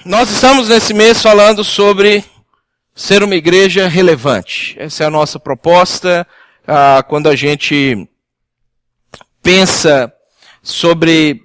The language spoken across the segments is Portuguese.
Nós estamos nesse mês falando sobre ser uma igreja relevante. Essa é a nossa proposta. Quando a gente pensa sobre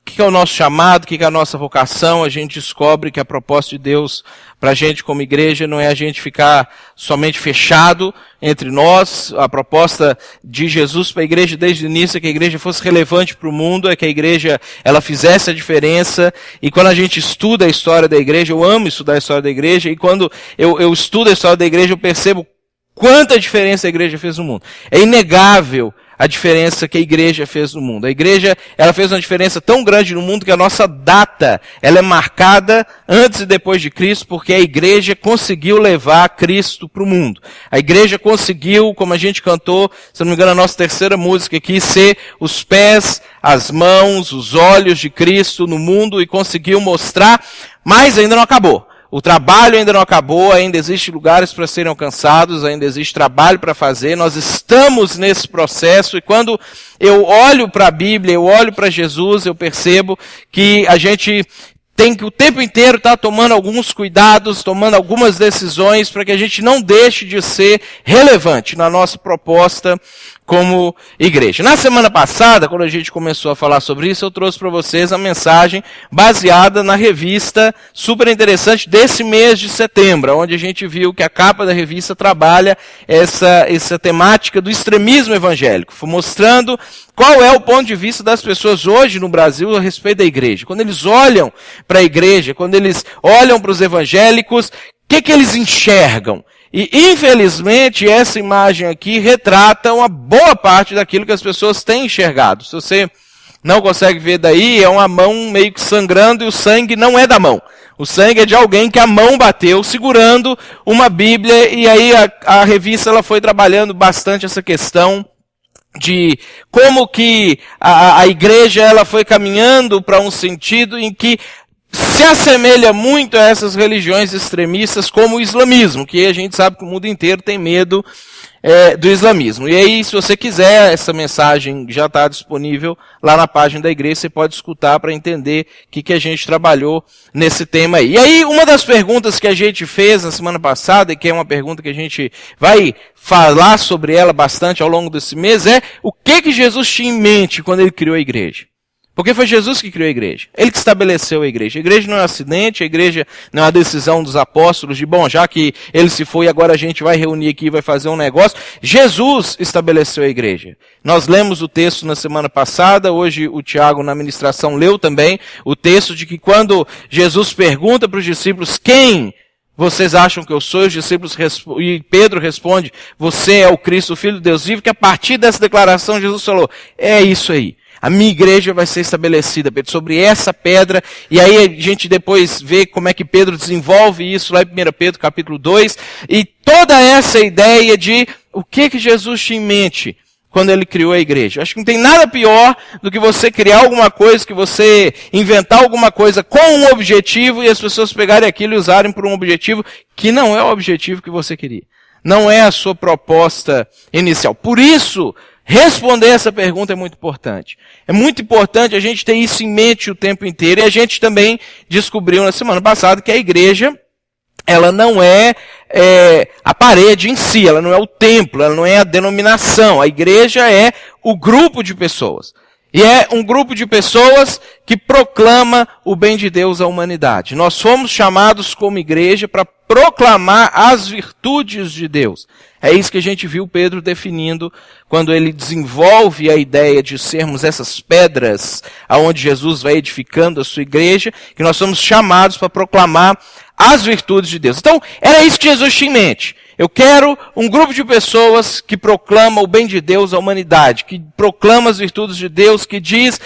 o que é o nosso chamado, o que é a nossa vocação, a gente descobre que a proposta de Deus para a gente como igreja não é a gente ficar somente fechado entre nós. A proposta de Jesus para a igreja desde o início é que a igreja fosse relevante para o mundo, é que a igreja ela fizesse a diferença. E quando a gente estuda a história da igreja, eu amo estudar a história da igreja, e quando eu estudo a história da igreja, eu percebo quanta diferença a igreja fez no mundo. É inegável a diferença que a igreja fez no mundo. A igreja, ela fez uma diferença tão grande no mundo que a nossa data, ela é marcada antes e depois de Cristo, porque a igreja conseguiu levar Cristo para o mundo. A igreja conseguiu, como a gente cantou, se não me engano, a nossa terceira música aqui, ser os pés, as mãos, os olhos de Cristo no mundo, e conseguiu mostrar, mas ainda não acabou. O trabalho ainda não acabou, ainda existem lugares para serem alcançados, ainda existe trabalho para fazer. Nós estamos nesse processo, e quando eu olho para a Bíblia, eu olho para Jesus, eu percebo que a gente tem que o tempo inteiro estar tomando alguns cuidados, tomando algumas decisões para que a gente não deixe de ser relevante na nossa proposta como igreja. Na semana passada, quando a gente começou a falar sobre isso, eu trouxe para vocês a mensagem baseada na revista super interessante desse mês de setembro, onde a gente viu que a capa da revista trabalha essa temática do extremismo evangélico, mostrando qual é o ponto de vista das pessoas hoje no Brasil a respeito da igreja. Quando eles olham para a igreja, quando eles olham para os evangélicos, o que eles enxergam? E, infelizmente, essa imagem aqui retrata uma boa parte daquilo que as pessoas têm enxergado. Se você não consegue ver daí, é uma mão meio que sangrando, e o sangue não é da mão. O sangue é de alguém que a mão bateu segurando uma Bíblia, e aí a revista ela foi trabalhando bastante essa questão de como que a igreja ela foi caminhando para um sentido em que se assemelha muito a essas religiões extremistas como o islamismo, que a gente sabe que o mundo inteiro tem medo do islamismo. E aí, se você quiser, essa mensagem já está disponível lá na página da igreja, você pode escutar para entender o que a gente trabalhou nesse tema aí. E aí, uma das perguntas que a gente fez na semana passada, e que é uma pergunta que a gente vai falar sobre ela bastante ao longo desse mês, é o que Jesus tinha em mente quando ele criou a igreja? Porque foi Jesus que criou a igreja. Ele que estabeleceu a igreja. A igreja não é um acidente, a igreja não é uma decisão dos apóstolos de, bom, já que ele se foi, agora a gente vai reunir aqui e vai fazer um negócio. Jesus estabeleceu a igreja. Nós lemos o texto na semana passada, hoje o Tiago na ministração leu também o texto de que quando Jesus pergunta para os discípulos, quem vocês acham que eu sou? Os discípulos e Pedro responde, você é o Cristo, o Filho de Deus vivo, que a partir dessa declaração Jesus falou, é isso aí. A minha igreja vai ser estabelecida, Pedro, sobre essa pedra. E aí a gente depois vê como é que Pedro desenvolve isso lá em 1 Pedro capítulo 2. E toda essa ideia de o que Jesus tinha em mente quando ele criou a igreja. Acho que não tem nada pior do que você criar alguma coisa, que você inventar alguma coisa com um objetivo e as pessoas pegarem aquilo e usarem por um objetivo que não é o objetivo que você queria. Não é a sua proposta inicial. Por isso, responder essa pergunta é muito importante. É muito importante a gente ter isso em mente o tempo inteiro. E a gente também descobriu na semana passada que a igreja, ela não é a parede em si, ela não é o templo, ela não é a denominação. A igreja é o grupo de pessoas. E é um grupo de pessoas que proclama o bem de Deus à humanidade. Nós fomos chamados como igreja para proclamar as virtudes de Deus. É isso que a gente viu Pedro definindo quando ele desenvolve a ideia de sermos essas pedras aonde Jesus vai edificando a sua igreja, que nós somos chamados para proclamar as virtudes de Deus. Então, era isso que Jesus tinha em mente. Eu quero um grupo de pessoas que proclama o bem de Deus à humanidade, que proclama as virtudes de Deus, que diz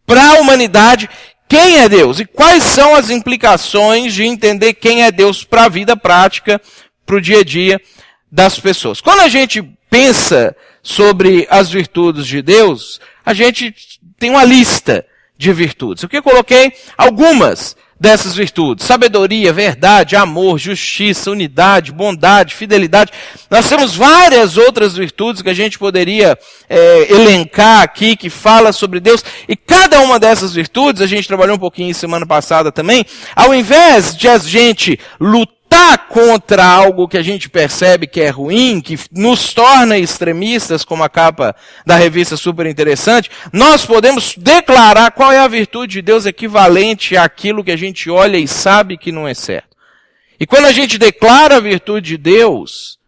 para a humanidade quem é Deus e quais são as implicações de entender quem é Deus para a vida prática, para o dia a dia das pessoas. Quando a gente pensa sobre as virtudes de Deus, a gente tem uma lista de virtudes. Eu coloquei algumas dessas virtudes: sabedoria, verdade, amor, justiça, unidade, bondade, fidelidade. Nós temos várias outras virtudes que a gente poderia elencar aqui, que fala sobre Deus. E cada uma dessas virtudes, a gente trabalhou um pouquinho semana passada também, ao invés de a gente lutar contra algo que a gente percebe que é ruim, que nos torna extremistas, como a capa da revista Super Interessante, nós podemos declarar qual é a virtude de Deus equivalente àquilo que a gente olha e sabe que não é certo. E quando a gente declara a virtude de Deus,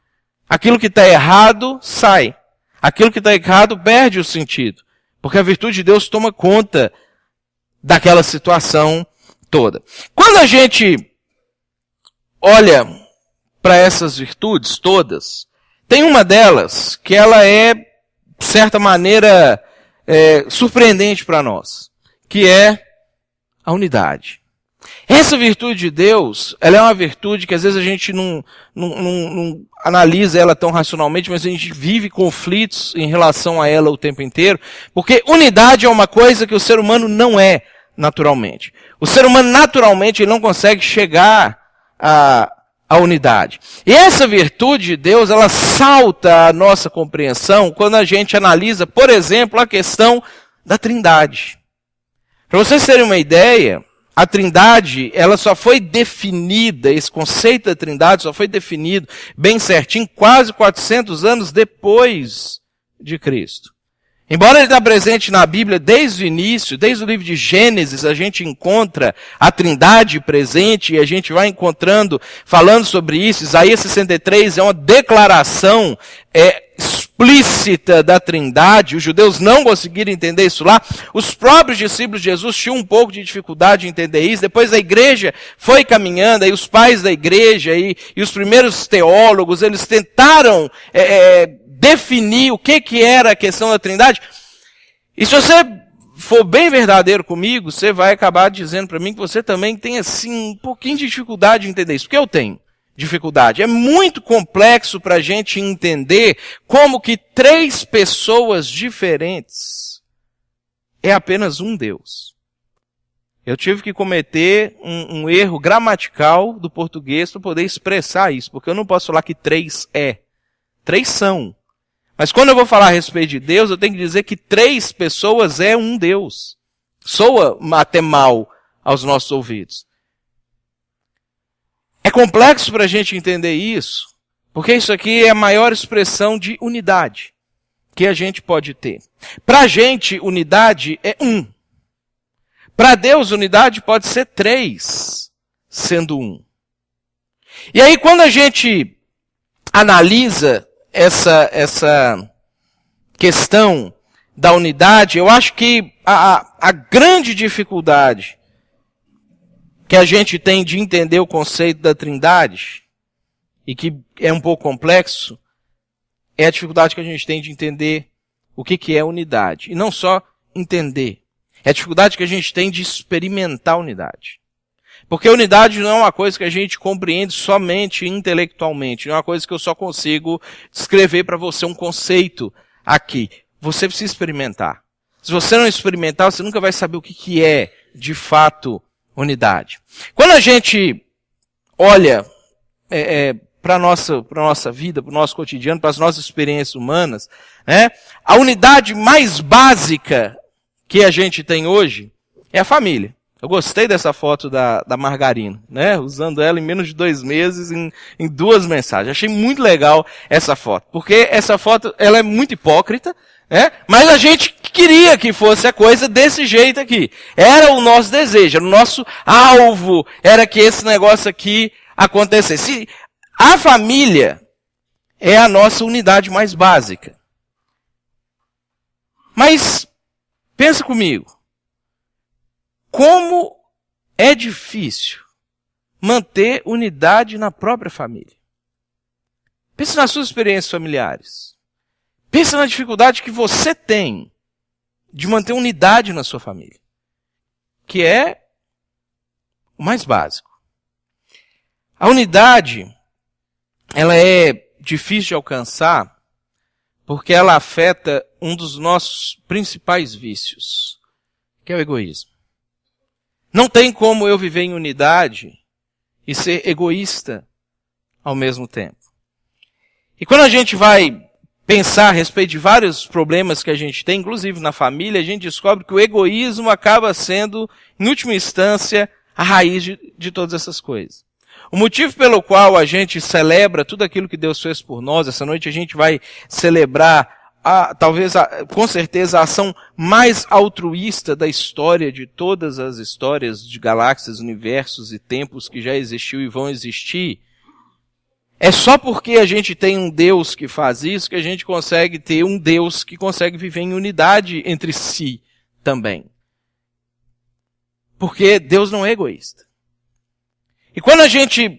aquilo que está errado sai. Aquilo que está errado perde o sentido. Porque a virtude de Deus toma conta daquela situação toda. Quando a gente olha para essas virtudes todas, tem uma delas que ela é, de certa maneira, surpreendente para nós, que é a unidade. Essa virtude de Deus, ela é uma virtude que às vezes a gente não analisa ela tão racionalmente, mas a gente vive conflitos em relação a ela o tempo inteiro, porque unidade é uma coisa que o ser humano não é naturalmente. O ser humano naturalmente ele não consegue chegar a unidade. E essa virtude de Deus, ela salta a nossa compreensão quando a gente analisa, por exemplo, a questão da Trindade. Para vocês terem uma ideia, a Trindade, ela só foi definida, esse conceito da Trindade só foi definido bem certinho, quase 400 anos depois de Cristo. Embora ele está presente na Bíblia desde o início, desde o livro de Gênesis, a gente encontra a Trindade presente e a gente vai encontrando, falando sobre isso. Isaías 63 é uma declaração explícita da Trindade. Os judeus não conseguiram entender isso lá. Os próprios discípulos de Jesus tinham um pouco de dificuldade em entender isso. Depois a igreja foi caminhando, aí os pais da igreja e os primeiros teólogos, eles tentaram definir o que era a questão da Trindade. E se você for bem verdadeiro comigo, você vai acabar dizendo para mim que você também tem assim um pouquinho de dificuldade em entender isso. Porque eu tenho dificuldade. É muito complexo para a gente entender como que três pessoas diferentes é apenas um Deus. Eu tive que cometer um erro gramatical do português para poder expressar isso. Porque eu não posso falar que três é. Três são. Mas quando eu vou falar a respeito de Deus, eu tenho que dizer que três pessoas é um Deus. Soa até mal aos nossos ouvidos. É complexo para a gente entender isso, porque isso aqui é a maior expressão de unidade que a gente pode ter. Para a gente, unidade é um. Para Deus, unidade pode ser três, sendo um. E aí, quando a gente analisa essa questão da unidade, eu acho que a grande dificuldade que a gente tem de entender o conceito da Trindade, e que é um pouco complexo, é a dificuldade que a gente tem de entender o que é unidade. E não só entender, é a dificuldade que a gente tem de experimentar a unidade. Porque a unidade não é uma coisa que a gente compreende somente intelectualmente. Não é uma coisa que eu só consigo descrever para você um conceito aqui. Você precisa experimentar. Se você não experimentar, você nunca vai saber o que é, de fato, unidade. Quando a gente olha para a nossa vida, para o nosso cotidiano, para as nossas experiências humanas, a unidade mais básica que a gente tem hoje é a família. Eu gostei dessa foto da Margarina, usando ela em menos de 2 meses em 2 mensagens. Achei muito legal essa foto, porque essa foto ela é muito hipócrita, mas a gente queria que fosse a coisa desse jeito aqui. Era o nosso desejo, era o nosso alvo, era que esse negócio aqui acontecesse. A família é a nossa unidade mais básica. Mas, pensa comigo. Como é difícil manter unidade na própria família. Pensa nas suas experiências familiares. Pensa na dificuldade que você tem de manter unidade na sua família. Que é o mais básico. A unidade, ela é difícil de alcançar porque ela afeta um dos nossos principais vícios, que é o egoísmo. Não tem como eu viver em unidade e ser egoísta ao mesmo tempo. E quando a gente vai pensar a respeito de vários problemas que a gente tem, inclusive na família, a gente descobre que o egoísmo acaba sendo, em última instância, a raiz de todas essas coisas. O motivo pelo qual a gente celebra tudo aquilo que Deus fez por nós, essa noite a gente vai celebrar com certeza, a ação mais altruísta da história, de todas as histórias de galáxias, universos e tempos que já existiu e vão existir. É só porque a gente tem um Deus que faz isso que a gente consegue ter um Deus que consegue viver em unidade entre si também. Porque Deus não é egoísta. E quando a gente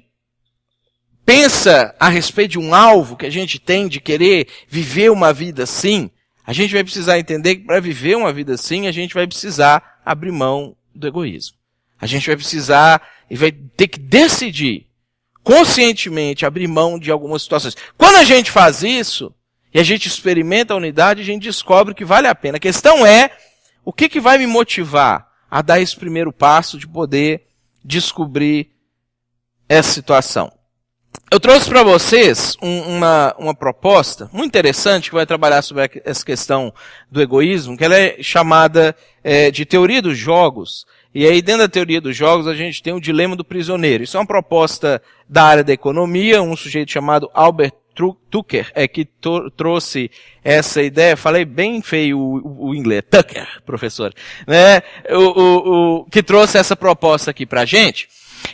pensa a respeito de um alvo que a gente tem de querer viver uma vida assim, a gente vai precisar entender que para viver uma vida assim, a gente vai precisar abrir mão do egoísmo. A gente vai precisar e vai ter que decidir conscientemente abrir mão de algumas situações. Quando a gente faz isso, e a gente experimenta a unidade, a gente descobre que vale a pena. A questão é, o que vai me motivar a dar esse primeiro passo de poder descobrir essa situação? Eu trouxe para vocês uma proposta muito interessante que vai trabalhar sobre essa questão do egoísmo, que ela é chamada de teoria dos jogos. E aí dentro da teoria dos jogos a gente tem o dilema do prisioneiro. Isso é uma proposta da área da economia, um sujeito chamado Albert Tucker que trouxe essa ideia. Falei bem feio o inglês, Tucker, professor, né? Que trouxe essa proposta aqui para a gente.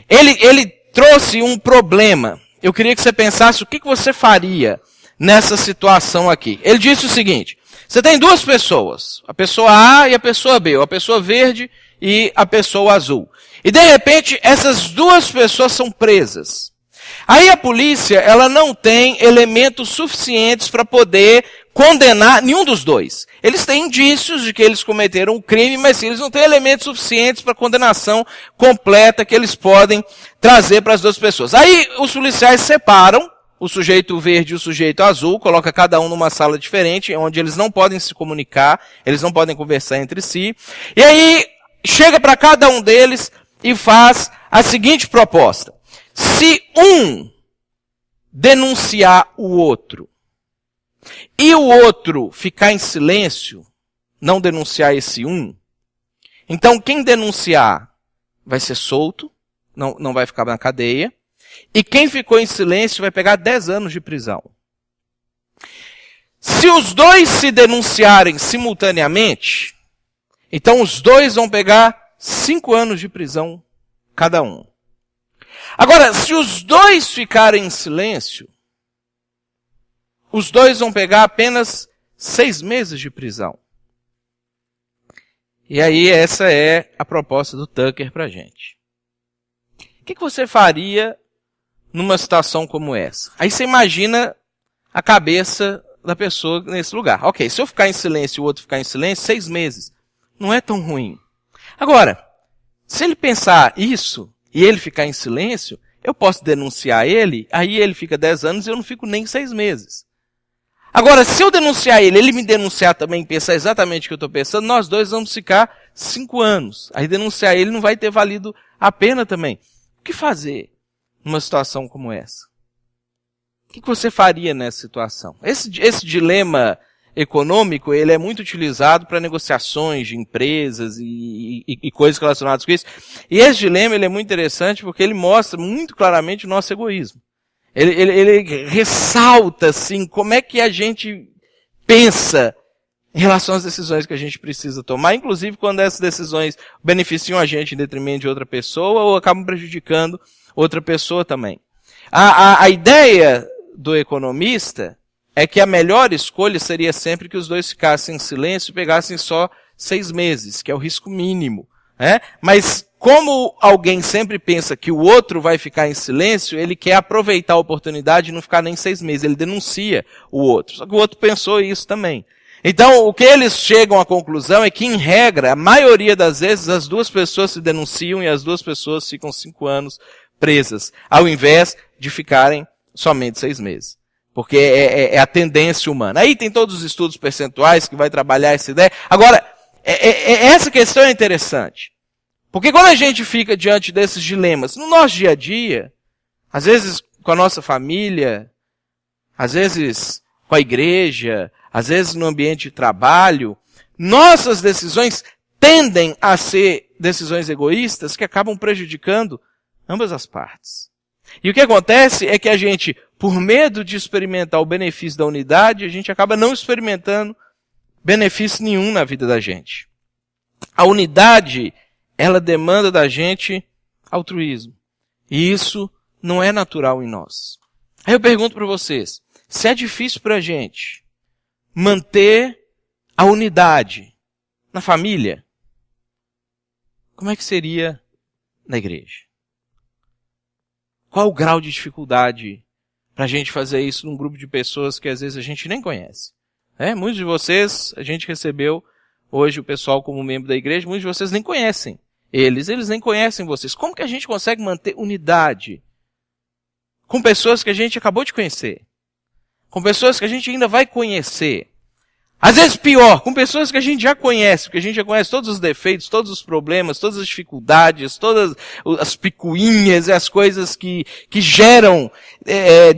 Ele trouxe um problema. Eu queria que você pensasse o que você faria nessa situação aqui. Ele disse o seguinte: você tem duas pessoas, a pessoa A e a pessoa B, ou a pessoa verde e a pessoa azul. E de repente essas duas pessoas são presas. Aí a polícia, ela não tem elementos suficientes para poder condenar nenhum dos dois. Eles têm indícios de que eles cometeram um crime, mas eles não têm elementos suficientes para condenação completa que eles podem trazer para as duas pessoas. Aí os policiais separam o sujeito verde e o sujeito azul, coloca cada um numa sala diferente, onde eles não podem se comunicar, eles não podem conversar entre si. E aí chega para cada um deles e faz a seguinte proposta: se um denunciar o outro e o outro ficar em silêncio, não denunciar esse um, então quem denunciar vai ser solto, não vai ficar na cadeia, e quem ficou em silêncio vai pegar 10 anos de prisão. Se os dois se denunciarem simultaneamente, então os dois vão pegar 5 anos de prisão cada um. Agora, se os dois ficarem em silêncio, os dois vão pegar apenas 6 meses de prisão. E aí essa é a proposta do Tucker para a gente. O que você faria numa situação como essa? Aí você imagina a cabeça da pessoa nesse lugar. Ok, se eu ficar em silêncio e o outro ficar em silêncio, 6 meses. Não é tão ruim. Agora, se ele pensar isso e ele ficar em silêncio, eu posso denunciar ele, aí ele fica 10 anos e eu não fico nem 6 meses. Agora, se eu denunciar ele me denunciar também e pensar exatamente o que eu estou pensando, nós dois vamos ficar 5 anos. Aí denunciar ele não vai ter valido a pena também. O que fazer numa situação como essa? O que você faria nessa situação? Esse dilema econômico, ele é muito utilizado para negociações de empresas e coisas relacionadas com isso. E esse dilema, ele é muito interessante porque ele mostra muito claramente o nosso egoísmo. Ele ressalta, assim, como é que a gente pensa em relação às decisões que a gente precisa tomar, inclusive quando essas decisões beneficiam a gente em detrimento de outra pessoa ou acabam prejudicando outra pessoa também. A ideia do economista é que a melhor escolha seria sempre que os dois ficassem em silêncio e pegassem só 6 meses, que é o risco mínimo. Mas como alguém sempre pensa que o outro vai ficar em silêncio, ele quer aproveitar a oportunidade e não ficar nem 6 meses. Ele denuncia o outro. Só que o outro pensou isso também. Então, o que eles chegam à conclusão é que, em regra, a maioria das vezes, as duas pessoas se denunciam e as duas pessoas ficam 5 anos presas, ao invés de ficarem somente 6 meses. Porque é a tendência humana. Aí tem todos os estudos percentuais que vai trabalhar essa ideia. Agora, essa questão é interessante. Porque quando a gente fica diante desses dilemas, no nosso dia a dia, às vezes com a nossa família, às vezes com a igreja, às vezes no ambiente de trabalho, nossas decisões tendem a ser decisões egoístas que acabam prejudicando ambas as partes. E o que acontece é que a gente, por medo de experimentar o benefício da unidade, a gente acaba não experimentando benefício nenhum na vida da gente. A unidade, ela demanda da gente altruísmo. E isso não é natural em nós. Aí eu pergunto para vocês, se é difícil para a gente manter a unidade na família, como é que seria na igreja? Qual o grau de dificuldade para a gente fazer isso num grupo de pessoas que às vezes a gente nem conhece? Muitos de vocês, a gente recebeu hoje o pessoal como membro da igreja, muitos de vocês nem conhecem eles nem conhecem vocês. Como que a gente consegue manter unidade com pessoas que a gente acabou de conhecer? Com pessoas que a gente ainda vai conhecer? Às vezes pior, com pessoas que a gente já conhece, porque a gente já conhece todos os defeitos, todos os problemas, todas as dificuldades, todas as picuinhas e as coisas que geram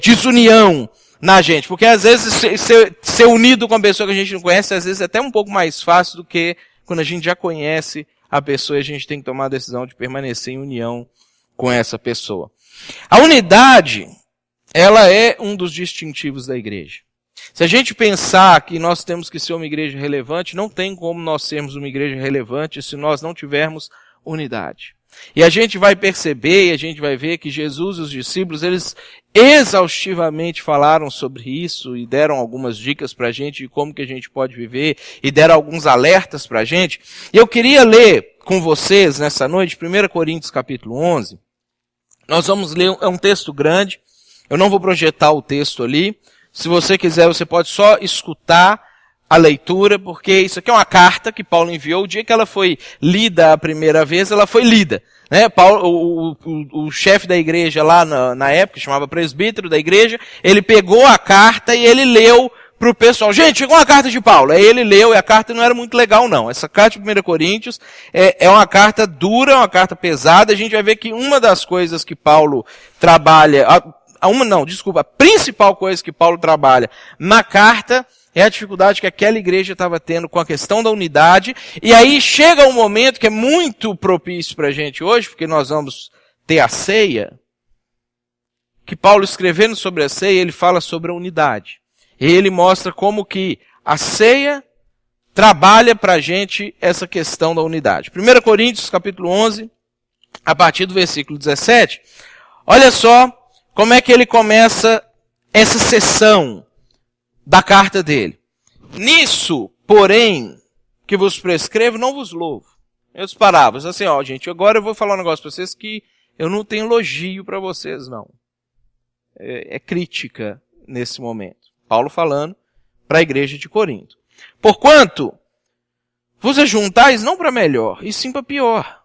desunião na gente. Porque às vezes ser unido com uma pessoa que a gente não conhece, às vezes é até um pouco mais fácil do que quando a gente já conhece a pessoa e a gente tem que tomar a decisão de permanecer em união com essa pessoa. A unidade, ela é um dos distintivos da igreja. Se a gente pensar que nós temos que ser uma igreja relevante, não tem como nós sermos uma igreja relevante se nós não tivermos unidade. E a gente vai perceber e a gente vai ver que Jesus e os discípulos, eles exaustivamente falaram sobre isso e deram algumas dicas para a gente de como que a gente pode viver e deram alguns alertas para a gente. E eu queria ler com vocês nessa noite, 1 Coríntios capítulo 11. Nós vamos ler, é um texto grande, eu não vou projetar o texto ali. Se você quiser, você pode só escutar a leitura, porque isso aqui é uma carta que Paulo enviou. O dia que ela foi lida a primeira vez, ela foi lida. Paulo, o chefe da igreja lá na época, chamava presbítero da igreja, ele pegou a carta e ele leu para o pessoal. Gente, chegou uma carta de Paulo. Aí ele leu e a carta não era muito legal, não. Essa carta de 1 Coríntios é uma carta dura, uma carta pesada. A gente vai ver que uma das coisas que Paulo trabalha... A principal coisa que Paulo trabalha na carta é a dificuldade que aquela igreja estava tendo com a questão da unidade. E aí chega um momento que é muito propício para a gente hoje, porque nós vamos ter a ceia, que Paulo, escrevendo sobre a ceia, ele fala sobre a unidade. E ele mostra como que a ceia trabalha para a gente essa questão da unidade. 1 Coríntios capítulo 11, a partir do versículo 17, olha só como é que ele começa essa sessão da carta dele. Nisso, porém, que vos prescrevo, não vos louvo. Em outras palavras, assim, gente, agora eu vou falar um negócio para vocês que eu não tenho elogio para vocês, não. É crítica nesse momento. Paulo falando para a igreja de Corinto. Porquanto vos ajuntais não para melhor, e sim para pior.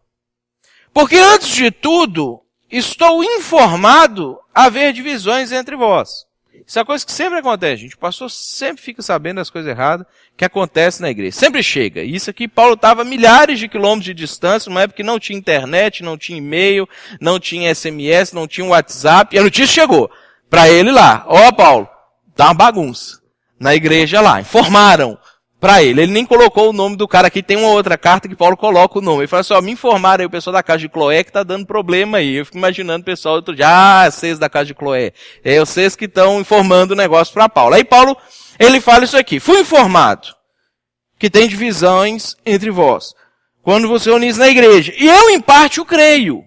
Porque antes de tudo, estou informado haver divisões entre vós. Isso é uma coisa que sempre acontece, gente. O pastor sempre fica sabendo das coisas erradas que acontecem na igreja. Sempre chega. Isso aqui, Paulo estava a milhares de quilômetros de distância, numa época que não tinha internet, não tinha e-mail, não tinha SMS, não tinha WhatsApp, e a notícia chegou para ele lá. Paulo, tá uma bagunça na igreja lá. Informaram para ele. Ele nem colocou o nome do cara aqui. Tem uma outra carta que Paulo coloca o nome. Ele fala assim, me informaram aí o pessoal da casa de Cloé que está dando problema aí. Eu fico imaginando o pessoal outro dia, vocês da casa de Cloé. Vocês que estão informando o negócio para Paulo. Aí Paulo, ele fala isso aqui. Fui informado que tem divisões entre vós, quando você unis na igreja. E eu, em parte, o creio.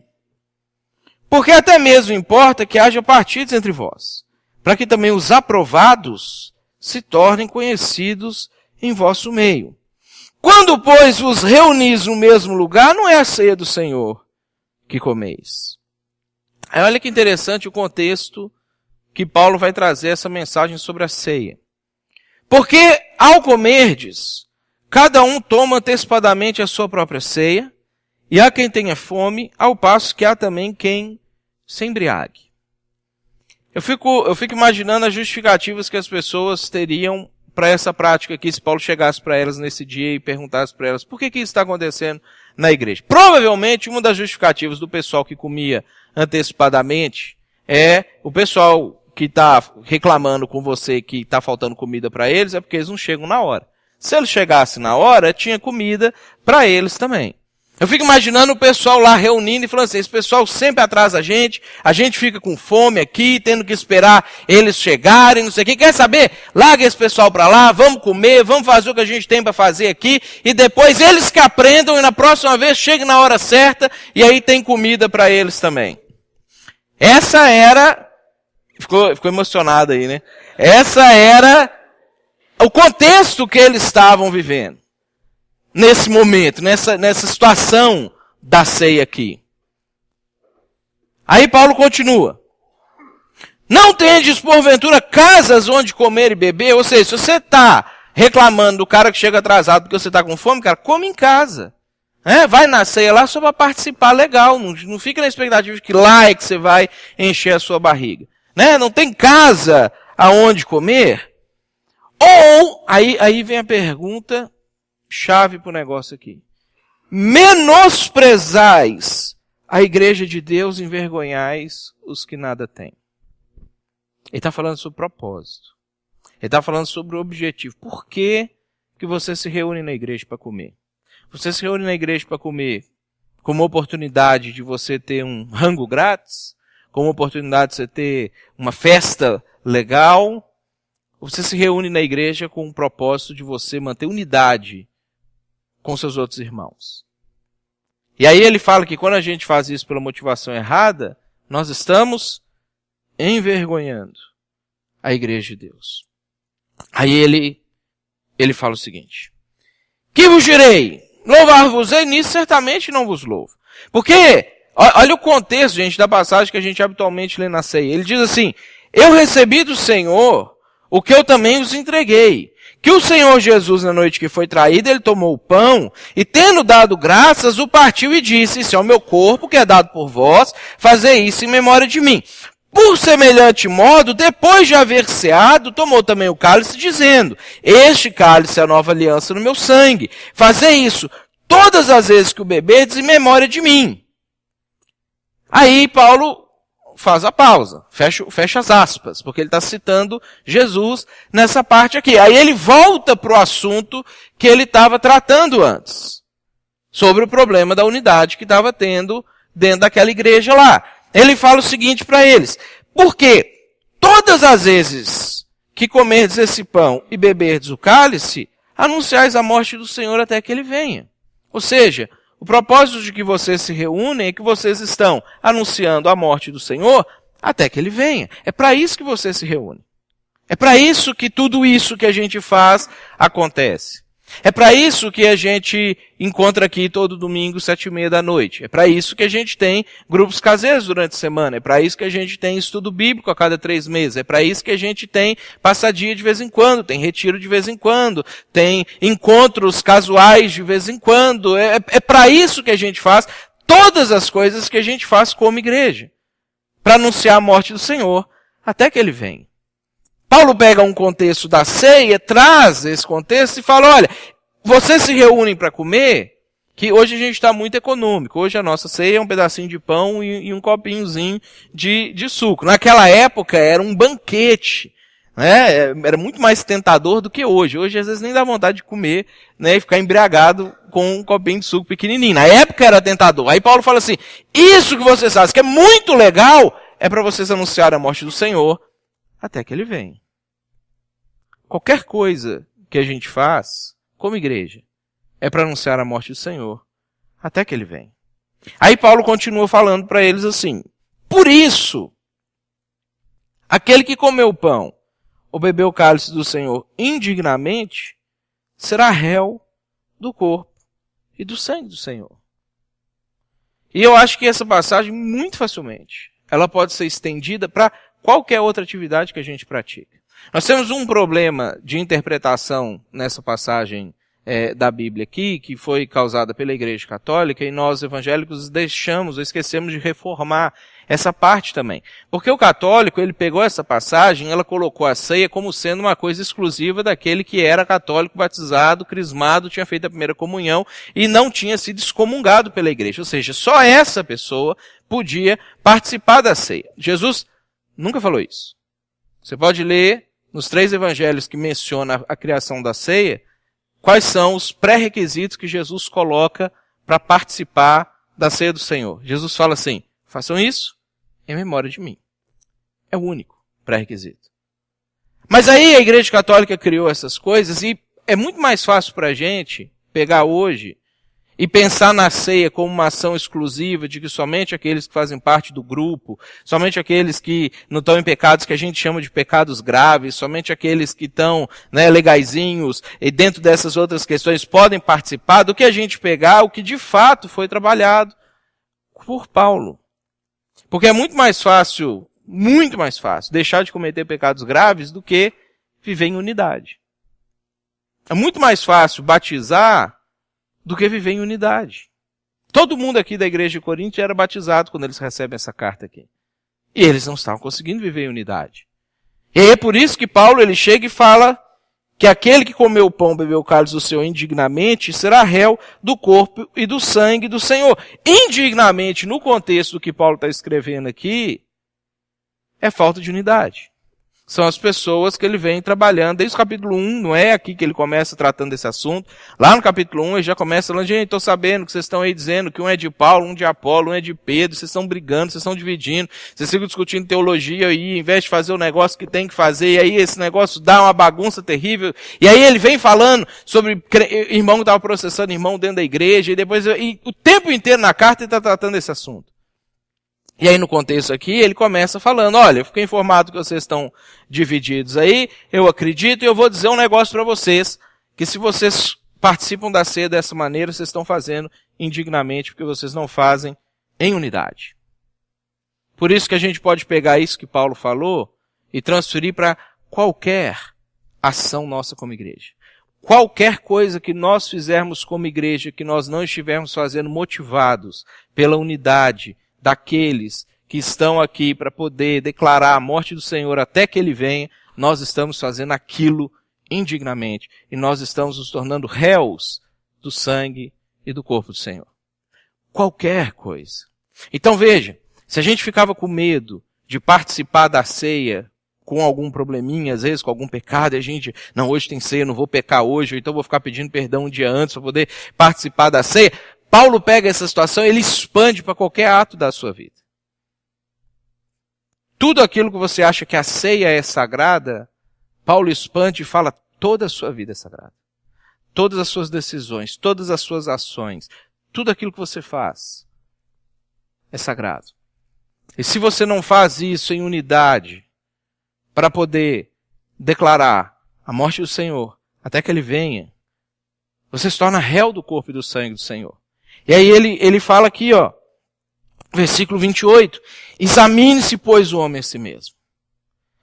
Porque até mesmo importa que haja partidos entre vós, para que também os aprovados se tornem conhecidos em vosso meio. Quando, pois, vos reunis no mesmo lugar, não é a ceia do Senhor que comeis. Aí olha que interessante o contexto que Paulo vai trazer essa mensagem sobre a ceia. Porque, ao comerdes, cada um toma antecipadamente a sua própria ceia, e há quem tenha fome, ao passo que há também quem se embriague. Eu fico imaginando as justificativas que as pessoas teriam para essa prática aqui se Paulo chegasse para elas nesse dia e perguntasse para elas por que isso está acontecendo na igreja. Provavelmente uma das justificativas do pessoal que comia antecipadamente é o pessoal que está reclamando com você que está faltando comida para eles, é porque eles não chegam na hora. Se eles chegassem na hora, tinha comida para eles também. Eu fico imaginando o pessoal lá reunindo e falando assim, esse pessoal sempre atrasa a gente fica com fome aqui, tendo que esperar eles chegarem, não sei o que. Quer saber? Larga esse pessoal para lá, vamos comer, vamos fazer o que a gente tem para fazer aqui, e depois eles que aprendam e na próxima vez cheguem na hora certa, e aí tem comida para eles também. Essa era... Ficou emocionado aí, né? Essa era o contexto que eles estavam vivendo. Nesse momento, nessa situação da ceia aqui. Aí Paulo continua. Não tendes, porventura, casas onde comer e beber? Ou seja, se você está reclamando do cara que chega atrasado porque você está com fome, cara, come em casa. Vai na ceia lá só para participar, legal. Não fica na expectativa de que lá é que você vai encher a sua barriga. Não tem casa aonde comer? Ou, aí vem a pergunta chave para o negócio aqui. Menosprezais a igreja de Deus, envergonhais os que nada têm. Ele está falando sobre propósito. Ele está falando sobre o objetivo. Por que você se reúne na igreja para comer? Você se reúne na igreja para comer como oportunidade de você ter um rango grátis? Como oportunidade de você ter uma festa legal? Você se reúne na igreja com o propósito de você manter unidade com seus outros irmãos. E aí ele fala que quando a gente faz isso pela motivação errada, nós estamos envergonhando a igreja de Deus. Aí ele fala o seguinte. Que vos direi? Louvar-vos-ei, nisso certamente não vos louvo. Porque, olha o contexto, gente, da passagem que a gente habitualmente lê na ceia. Ele diz assim, eu recebi do Senhor o que eu também vos entreguei. Que o Senhor Jesus, na noite que foi traído, ele tomou o pão e, tendo dado graças, o partiu e disse, isso é o meu corpo que é dado por vós, fazei isso em memória de mim. Por semelhante modo, depois de haver ceado, tomou também o cálice, dizendo, este cálice é a nova aliança no meu sangue. Fazei isso todas as vezes que o beberdes em memória de mim. Aí Paulo faz a pausa, fecha as aspas, porque ele está citando Jesus nessa parte aqui. Aí ele volta para o assunto que ele estava tratando antes, sobre o problema da unidade que estava tendo dentro daquela igreja lá. Ele fala o seguinte para eles, porque todas as vezes que comerdes esse pão e beberdes o cálice, anunciais a morte do Senhor até que ele venha. Ou seja, o propósito de que vocês se reúnem é que vocês estão anunciando a morte do Senhor até que ele venha. É para isso que vocês se reúnem. É para isso que tudo isso que a gente faz acontece. É para isso que a gente encontra aqui todo domingo, 7h30 da noite. É para isso que a gente tem grupos caseiros durante a semana. É para isso que a gente tem estudo bíblico a cada 3 meses. É para isso que a gente tem passadia de vez em quando, tem retiro de vez em quando, tem encontros casuais de vez em quando. É para isso que a gente faz todas as coisas que a gente faz como igreja. Para anunciar a morte do Senhor até que ele venha. Paulo pega um contexto da ceia, traz esse contexto e fala, olha, vocês se reúnem para comer, que hoje a gente está muito econômico. Hoje a nossa ceia é um pedacinho de pão e um copinhozinho de suco. Naquela época era um banquete, né? Era muito mais tentador do que hoje. Hoje às vezes nem dá vontade de comer, né? E ficar embriagado com um copinho de suco pequenininho. Na época era tentador. Aí Paulo fala assim, isso que vocês fazem, que é muito legal, é para vocês anunciarem a morte do Senhor, até que ele vem. Qualquer coisa que a gente faz, como igreja, é para anunciar a morte do Senhor, até que ele vem. Aí Paulo continua falando para eles assim, por isso, aquele que comeu o pão ou bebeu o cálice do Senhor indignamente, será réu do corpo e do sangue do Senhor. E eu acho que essa passagem, muito facilmente, ela pode ser estendida para qualquer outra atividade que a gente pratica. Nós temos um problema de interpretação nessa passagem da Bíblia aqui, que foi causada pela Igreja Católica, e nós evangélicos deixamos ou esquecemos de reformar essa parte também. Porque o católico, ele pegou essa passagem, ela colocou a ceia como sendo uma coisa exclusiva daquele que era católico, batizado, crismado, tinha feito a primeira comunhão e não tinha sido excomungado pela igreja. Ou seja, só essa pessoa podia participar da ceia. Jesus nunca falou isso. Você pode ler nos 3 evangelhos que mencionam a criação da ceia, quais são os pré-requisitos que Jesus coloca para participar da ceia do Senhor. Jesus fala assim, façam isso em memória de mim. É o único pré-requisito. Mas aí a Igreja Católica criou essas coisas e é muito mais fácil para a gente pegar hoje e pensar na ceia como uma ação exclusiva de que somente aqueles que fazem parte do grupo, somente aqueles que não estão em pecados que a gente chama de pecados graves, somente aqueles que estão legaizinhos e dentro dessas outras questões podem participar, do que a gente pegar o que de fato foi trabalhado por Paulo. Porque é muito mais fácil, deixar de cometer pecados graves do que viver em unidade. É muito mais fácil batizar do que viver em unidade. Todo mundo aqui da igreja de Corinto era batizado quando eles recebem essa carta aqui. E eles não estavam conseguindo viver em unidade. E é por isso que Paulo ele chega e fala que aquele que comeu o pão, bebeu o cálice do Senhor indignamente, será réu do corpo e do sangue do Senhor. Indignamente, no contexto do que Paulo está escrevendo aqui, é falta de unidade. São as pessoas que ele vem trabalhando desde o capítulo 1, não é aqui que ele começa tratando desse assunto. Lá no capítulo 1 ele já começa falando, gente, estou sabendo que vocês estão aí dizendo que um é de Paulo, um de Apolo, um é de Pedro, vocês estão brigando, vocês estão dividindo, vocês ficam discutindo teologia aí, em vez de fazer o negócio que tem que fazer, e aí esse negócio dá uma bagunça terrível. E aí ele vem falando sobre irmão que estava processando irmão dentro da igreja, e o tempo inteiro na carta ele está tratando desse assunto. E aí no contexto aqui, ele começa falando, olha, eu fiquei informado que vocês estão divididos aí, eu acredito e eu vou dizer um negócio para vocês, que se vocês participam da ceia dessa maneira, vocês estão fazendo indignamente, porque vocês não fazem em unidade. Por isso que a gente pode pegar isso que Paulo falou e transferir para qualquer ação nossa como igreja. Qualquer coisa que nós fizermos como igreja, que nós não estivermos fazendo motivados pela unidade daqueles que estão aqui para poder declarar a morte do Senhor até que Ele venha, nós estamos fazendo aquilo indignamente. E nós estamos nos tornando réus do sangue e do corpo do Senhor. Qualquer coisa. Então veja, se a gente ficava com medo de participar da ceia com algum probleminha, às vezes com algum pecado, e a gente, não, hoje tem ceia, não vou pecar hoje, ou então vou ficar pedindo perdão um dia antes para poder participar da ceia, Paulo pega essa situação e ele expande para qualquer ato da sua vida. Tudo aquilo que você acha que a ceia é sagrada, Paulo expande e fala, toda a sua vida é sagrada. Todas as suas decisões, todas as suas ações, tudo aquilo que você faz é sagrado. E se você não faz isso em unidade, para poder declarar a morte do Senhor, até que Ele venha, você se torna réu do corpo e do sangue do Senhor. E aí ele fala aqui, ó, versículo 28, examine-se, pois, o homem a si mesmo.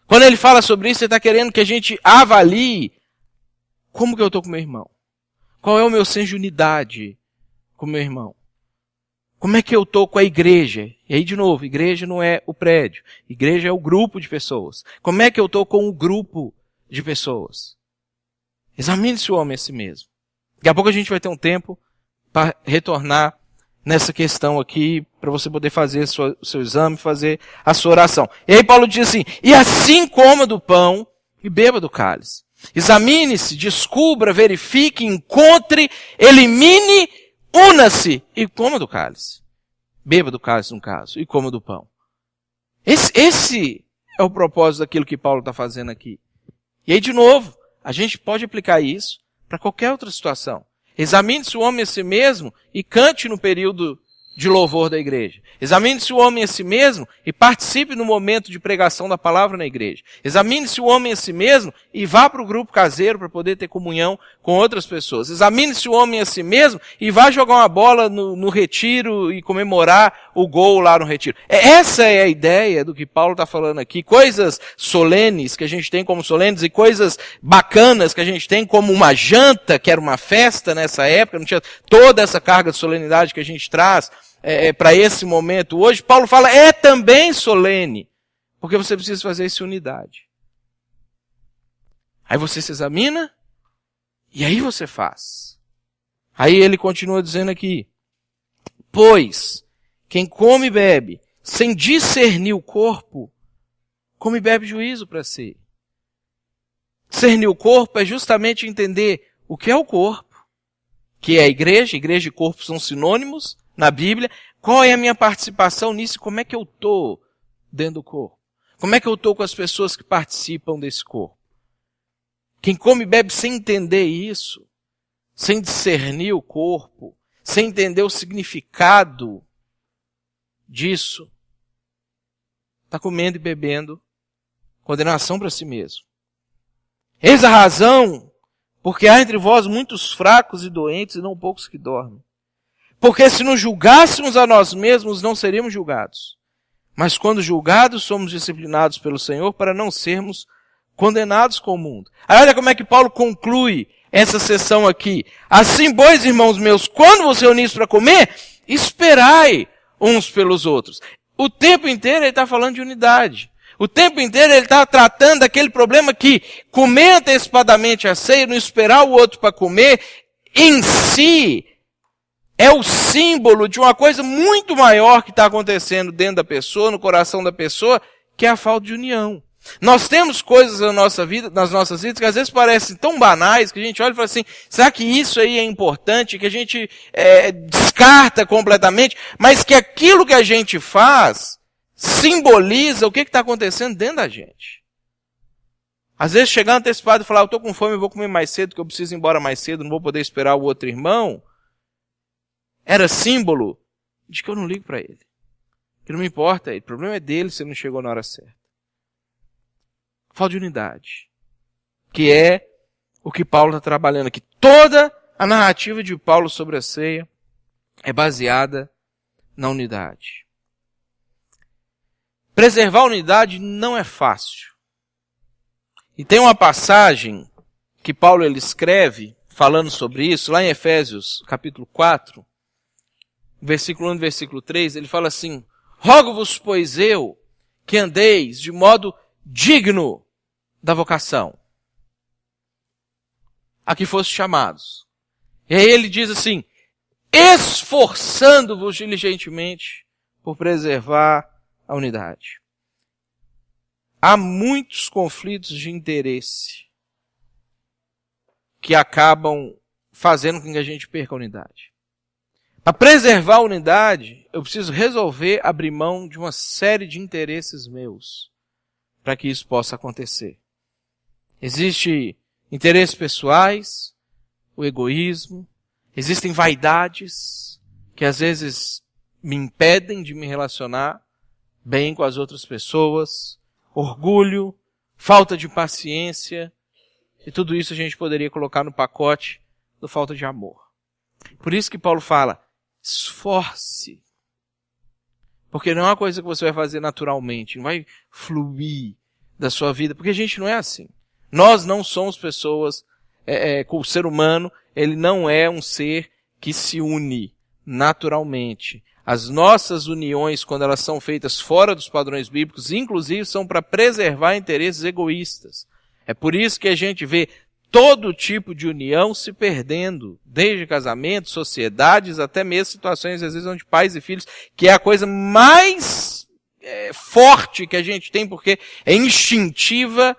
Quando ele fala sobre isso, ele está querendo que a gente avalie como que eu estou com meu irmão. Qual é o meu senso de unidade com meu irmão? Como é que eu estou com a igreja? E aí, de novo, igreja não é o prédio. Igreja é o grupo de pessoas. Como é que eu estou com o grupo de pessoas? Examine-se o homem a si mesmo. Daqui a pouco a gente vai ter um tempo para retornar nessa questão aqui, para você poder fazer o seu exame, fazer a sua oração. E aí Paulo diz assim, e assim coma do pão e beba do cálice. Examine-se, descubra, verifique, encontre, elimine, una-se e coma do cálice. Beba do cálice, no caso, e coma do pão. Esse é o propósito daquilo que Paulo está fazendo aqui. E aí, de novo, a gente pode aplicar isso para qualquer outra situação. Examine-se o homem a si mesmo e cante no período de louvor da igreja. Examine-se o homem a si mesmo e participe no momento de pregação da palavra na igreja. Examine-se o homem a si mesmo e vá para o grupo caseiro para poder ter comunhão com outras pessoas. Examine-se o homem a si mesmo e vá jogar uma bola no retiro e comemorar o gol lá no retiro. Essa é a ideia do que Paulo está falando aqui. Coisas solenes que a gente tem como solenes e coisas bacanas que a gente tem como uma janta, que era uma festa nessa época, não tinha toda essa carga de solenidade que a gente traz para esse momento hoje. Paulo fala, é também solene, porque você precisa fazer isso em unidade. Aí você se examina, e aí você faz. Aí ele continua dizendo aqui, pois quem come e bebe, sem discernir o corpo, come e bebe juízo para si. Discernir o corpo é justamente entender o que é o corpo, que é a igreja e corpo são sinônimos na Bíblia. Qual é a minha participação nisso? Como é que eu estou dentro do corpo? Como é que eu estou com as pessoas que participam desse corpo? Quem come e bebe sem entender isso, sem discernir o corpo, sem entender o significado disso, está comendo e bebendo condenação para si mesmo. Eis a razão, porque há entre vós muitos fracos e doentes e não poucos que dormem. Porque se nos julgássemos a nós mesmos, não seríamos julgados. Mas quando julgados, somos disciplinados pelo Senhor para não sermos condenados com o mundo. Aí olha como é que Paulo conclui essa sessão aqui. Assim, pois, irmãos meus, quando vos reunis para comer, esperai uns pelos outros. O tempo inteiro ele está falando de unidade. O tempo inteiro ele está tratando daquele problema que comer antecipadamente a ceia, não esperar o outro para comer, em si é o símbolo de uma coisa muito maior que está acontecendo dentro da pessoa, no coração da pessoa, que é a falta de união. Nós temos coisas na nossa vida, nas nossas vidas que às vezes parecem tão banais que a gente olha e fala assim, será que isso aí é importante? Que a gente descarta completamente, mas que aquilo que a gente faz simboliza o que está acontecendo dentro da gente. Às vezes chegar antecipado e falar, eu estou com fome, eu vou comer mais cedo, que eu preciso ir embora mais cedo, não vou poder esperar o outro irmão, era símbolo de que eu não ligo para ele. Que não me importa, o problema é dele se ele não chegou na hora certa. Falta de unidade. Que é o que Paulo está trabalhando aqui. Toda a narrativa de Paulo sobre a ceia é baseada na unidade. Preservar a unidade não é fácil. E tem uma passagem que Paulo ele escreve falando sobre isso, lá em Efésios capítulo 4, versículo 1 e versículo 3, ele fala assim, rogo-vos, pois eu, que andeis de modo digno da vocação a que foste chamados. E aí ele diz assim, esforçando-vos diligentemente por preservar a unidade. Há muitos conflitos de interesse que acabam fazendo com que a gente perca a unidade. Para preservar a unidade, eu preciso resolver abrir mão de uma série de interesses meus para que isso possa acontecer. Existem interesses pessoais, o egoísmo, existem vaidades que às vezes me impedem de me relacionar bem com as outras pessoas, orgulho, falta de paciência, e tudo isso a gente poderia colocar no pacote da falta de amor. Por isso que Paulo fala, esforce, porque não é uma coisa que você vai fazer naturalmente, não vai fluir da sua vida, porque a gente não é assim. Nós não somos pessoas, o ser humano, ele não é um ser que se une naturalmente. As nossas uniões, quando elas são feitas fora dos padrões bíblicos, inclusive são para preservar interesses egoístas. É por isso que a gente vê todo tipo de união se perdendo, desde casamento, sociedades, até mesmo situações, às vezes, onde pais e filhos, que é a coisa mais forte que a gente tem, porque é instintiva.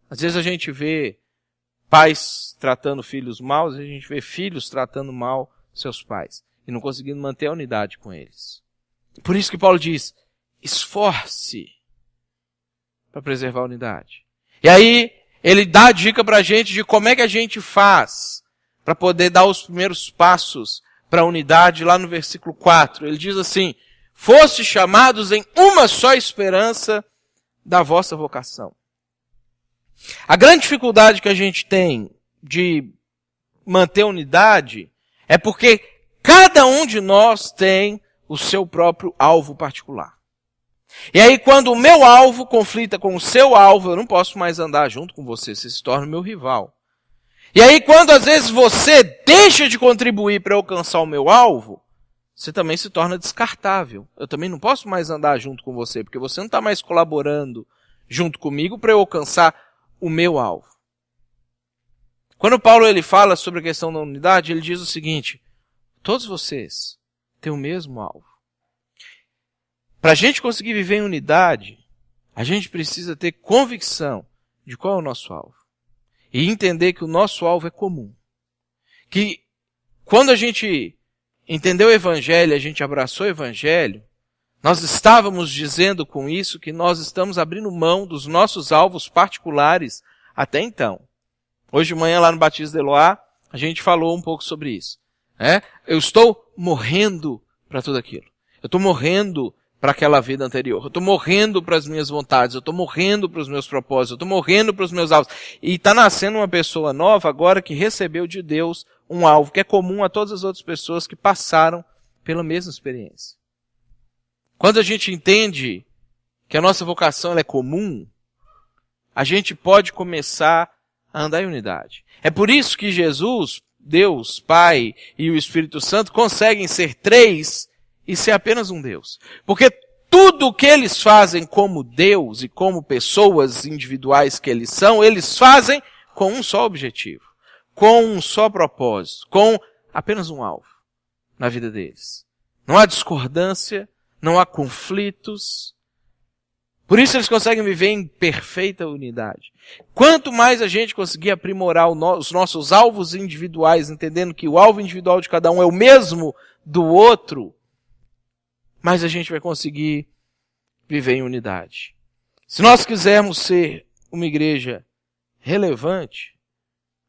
Às vezes a gente vê pais tratando filhos mal, às vezes a gente vê filhos tratando mal seus pais e não conseguindo manter a unidade com eles. Por isso que Paulo diz, esforce para preservar a unidade. E aí, ele dá a dica para a gente de como é que a gente faz para poder dar os primeiros passos para a unidade lá no versículo 4. Ele diz assim: fostes chamados em uma só esperança da vossa vocação. A grande dificuldade que a gente tem de manter a unidade é porque cada um de nós tem o seu próprio alvo particular. E aí quando o meu alvo conflita com o seu alvo, eu não posso mais andar junto com você, você se torna meu rival. E aí quando às vezes você deixa de contribuir para alcançar o meu alvo, você também se torna descartável. Eu também não posso mais andar junto com você, porque você não está mais colaborando junto comigo para eu alcançar o meu alvo. Quando Paulo ele fala sobre a questão da unidade, ele diz o seguinte: todos vocês têm o mesmo alvo. Para a gente conseguir viver em unidade, a gente precisa ter convicção de qual é o nosso alvo. E entender que o nosso alvo é comum. Que quando a gente entendeu o Evangelho, a gente abraçou o Evangelho, nós estávamos dizendo com isso que nós estamos abrindo mão dos nossos alvos particulares até então. Hoje de manhã lá no Batismo de Eloá, a gente falou um pouco sobre isso. Eu estou morrendo para tudo aquilo. Eu estou morrendo para aquela vida anterior. Eu estou morrendo para as minhas vontades. Eu estou morrendo para os meus propósitos. Eu estou morrendo para os meus alvos. E está nascendo uma pessoa nova agora que recebeu de Deus um alvo que é comum a todas as outras pessoas que passaram pela mesma experiência. Quando a gente entende que a nossa vocação ela é comum, a gente pode começar a andar em unidade. É por isso que Jesus, Deus, Pai e o Espírito Santo conseguem ser três e ser apenas um Deus. Porque tudo o que eles fazem como Deus e como pessoas individuais que eles são, eles fazem com um só objetivo, com um só propósito, com apenas um alvo na vida deles. Não há discordância, não há conflitos. Por isso eles conseguem viver em perfeita unidade. Quanto mais a gente conseguir aprimorar os nossos alvos individuais, entendendo que o alvo individual de cada um é o mesmo do outro, mais a gente vai conseguir viver em unidade. Se nós quisermos ser uma igreja relevante,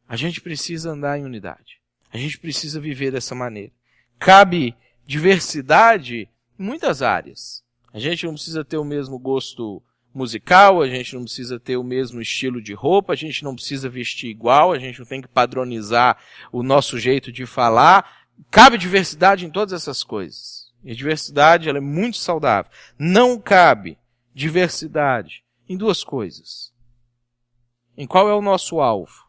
a gente precisa andar em unidade. A gente precisa viver dessa maneira. Cabe diversidade em muitas áreas. A gente não precisa ter o mesmo gosto musical, a gente não precisa ter o mesmo estilo de roupa, a gente não precisa vestir igual, a gente não tem que padronizar o nosso jeito de falar. Cabe diversidade em todas essas coisas. E a diversidade ela é muito saudável. Não cabe diversidade em duas coisas. Em qual é o nosso alvo?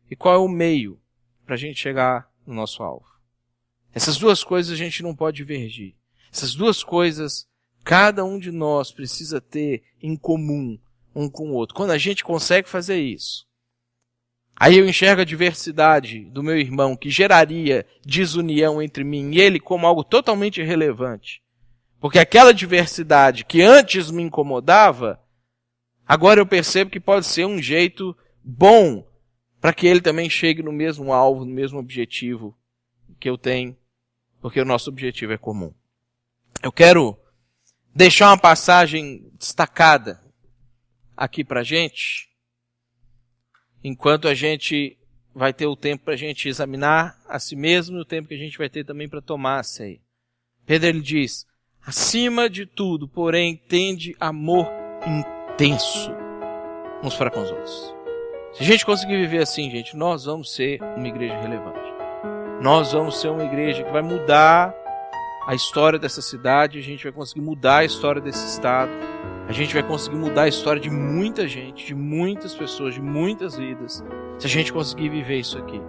E qual é o meio para a gente chegar no nosso alvo? Essas duas coisas a gente não pode divergir. Essas duas coisas, cada um de nós precisa ter em comum um com o outro. Quando a gente consegue fazer isso, aí eu enxergo a diversidade do meu irmão, que geraria desunião entre mim e ele, como algo totalmente irrelevante. Porque aquela diversidade que antes me incomodava, agora eu percebo que pode ser um jeito bom para que ele também chegue no mesmo alvo, no mesmo objetivo que eu tenho, porque o nosso objetivo é comum. Eu quero deixar uma passagem destacada aqui para a gente, enquanto a gente vai ter o tempo para a gente examinar a si mesmo e o tempo que a gente vai ter também para tomar a ceia. Pedro ele diz: acima de tudo, porém, tende amor intenso uns para com os outros. Se a gente conseguir viver assim, gente, nós vamos ser uma igreja relevante. Nós vamos ser uma igreja que vai mudar a história dessa cidade, a gente vai conseguir mudar a história desse estado, a gente vai conseguir mudar a história de muita gente, de muitas pessoas, de muitas vidas, se a gente conseguir viver isso aqui.